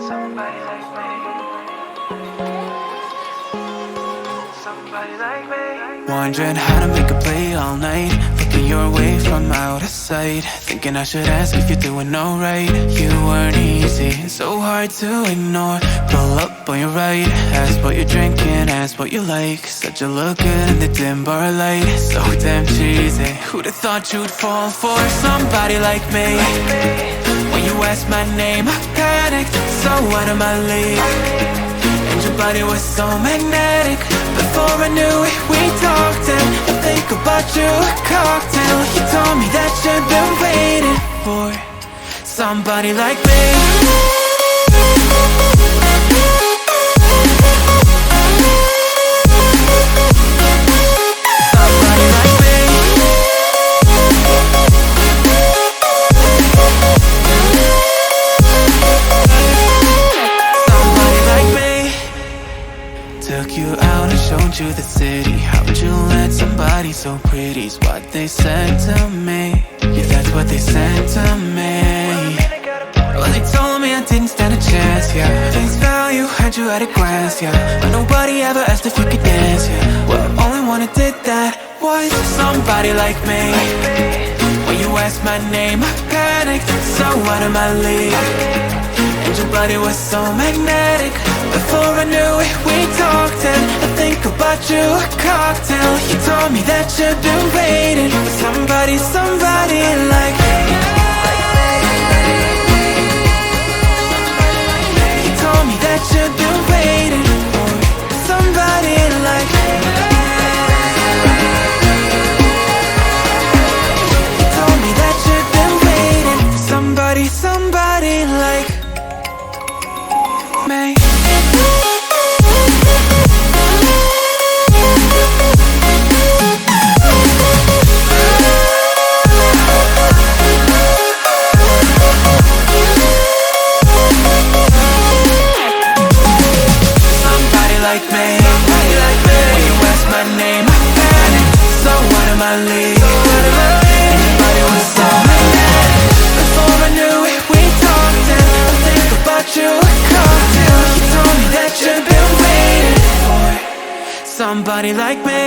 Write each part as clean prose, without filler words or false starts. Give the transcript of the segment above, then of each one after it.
Somebody like me. Somebody like me. Wondering how to make a play all night, looking your way from out of sight, thinking I should ask if you're doing alright. You weren't easy, so hard to ignore. Pull up on your right, ask what you're drinking, ask what you like. Said you look good in the dim bar light, so damn cheesy. Who'd have thought you'd fall for somebody like me? When you asked my name, I panicked, so out of my league. And your body was so magnetic. Before I knew it, we talked, and I think about you a cocktail. You told me that you've been waiting for somebody like me. Somebody like me. Somebody like me. Took you out and showed you the city. How would you let somebody so pretty's what they said to me? Yeah, that's what they said to me. Well, they told me I didn't stand a chance, yeah. Face value, had you at a glance, yeah. But nobody ever asked if you could dance, yeah. Well, only one who did that was somebody like me. When you asked my name, I panicked, so out of my league. And your body was so magnetic. Before I knew it, we talked, and I think about you a cocktail. You told me that you've been waiting for somebody like me. You told me that you've been waiting for somebody like me. You told me that you've been waiting for somebody like me. Like me. When you asked my name, I panicked, so out of my league. And your body was so magnetic. Before I knew it, we talked, and I think about you a cocktail. You told me that you've been waiting for somebody like me.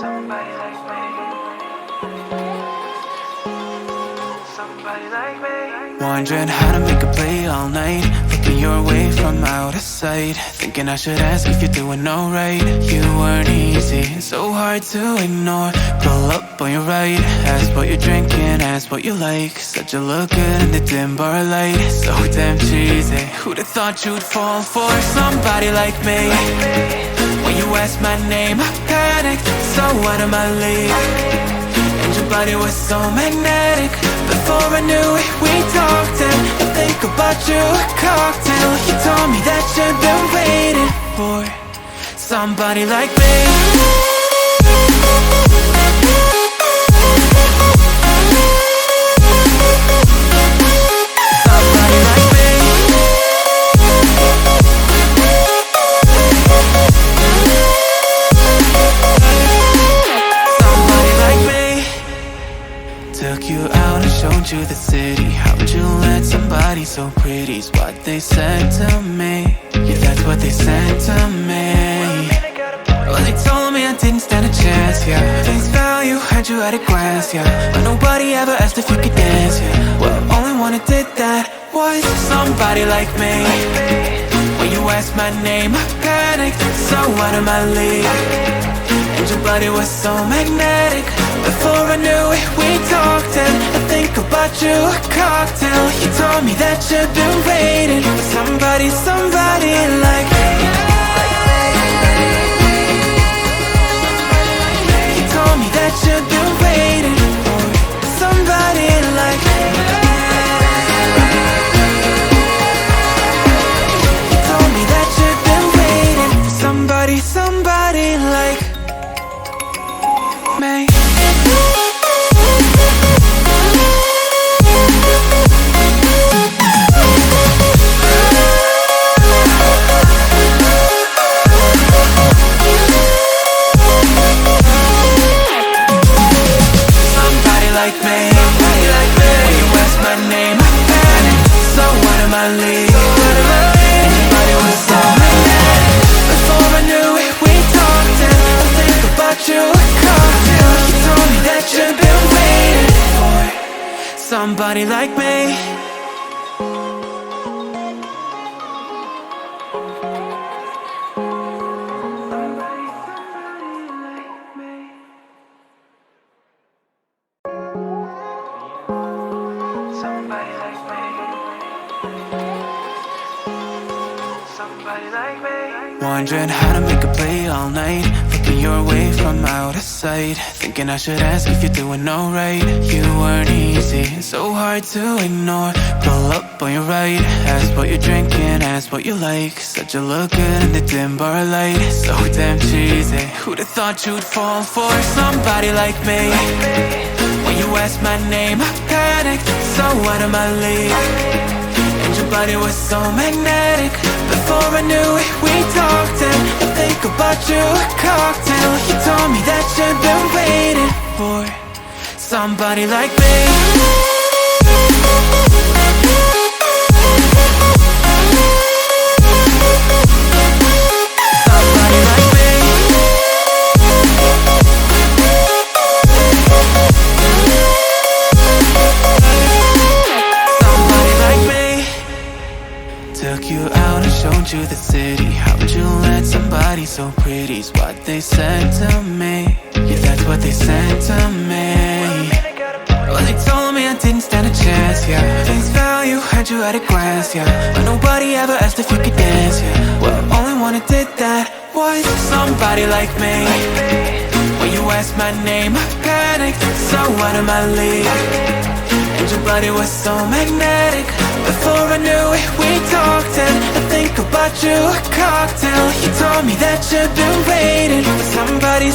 Somebody like me. Somebody like me. Wondering how to make a play all night, looking your way from out of sight, thinking I should ask if you're doing alright. You weren't easy, so hard to ignore. Pull up on your right, ask what you're drinking, ask what you like. Said you look good in the dim bar light, so damn cheesy. Who'd have thought you'd fall for somebody like me? When you asked my name, I panicked, so out of my league. And your body was so magnetic. Before I knew it, we talked, and I think about you a cocktail. You told me that you've been waiting for somebody like me. Somebody like me. Somebody like me. Took you out and showed you the city. How would you let somebody so pretty's what they said to me? Yeah, that's what they said to me. Well, they told me I didn't stand a chance, yeah. Face value, had you at a glance, yeah. But nobody ever asked if you could dance, yeah. Well, only one who did that was somebody like me. When you asked my name, I panicked, so out of my league. And your body was so magnetic. Before I knew it, we talked, and I think about you a cocktail. You told me that you've been waiting for somebody like me. You told me that you've been waiting for somebody like me. You told me that you've been waiting for somebody like me. somebody like me. Somebody like me. Somebody like me. Wondering how to make a play all night, looking your way from out of sight, thinking I should ask if you're doing alright. You weren't easy, so hard to ignore. Pull up on your right, ask what you're drinking, ask what you like. Said you look good in the dim bar light, so damn cheesy. Who'd have thought you'd fall for somebody like me? When you asked my name, I panicked, so out of my league. And your body was so magnetic. Before I knew it, we talked, and I think about you a cocktail. You told me that you've been waiting for somebody like me. Somebody like me. Somebody like me. Took you out and showed you the city. How'd you let somebody so pretty's what they said to me? Yeah, that's what they said to me. Well, they told me I didn't stand a chance, yeah. Face value, had you at a glance, yeah. But nobody ever asked if you could dance, yeah. Well, only one who did that was somebody like me. When you asked my name, I panicked, so out of my league. And your body was so magnetic. Before I knew it, we talked, and I think about you a cocktail. You told me that you've been waiting for somebody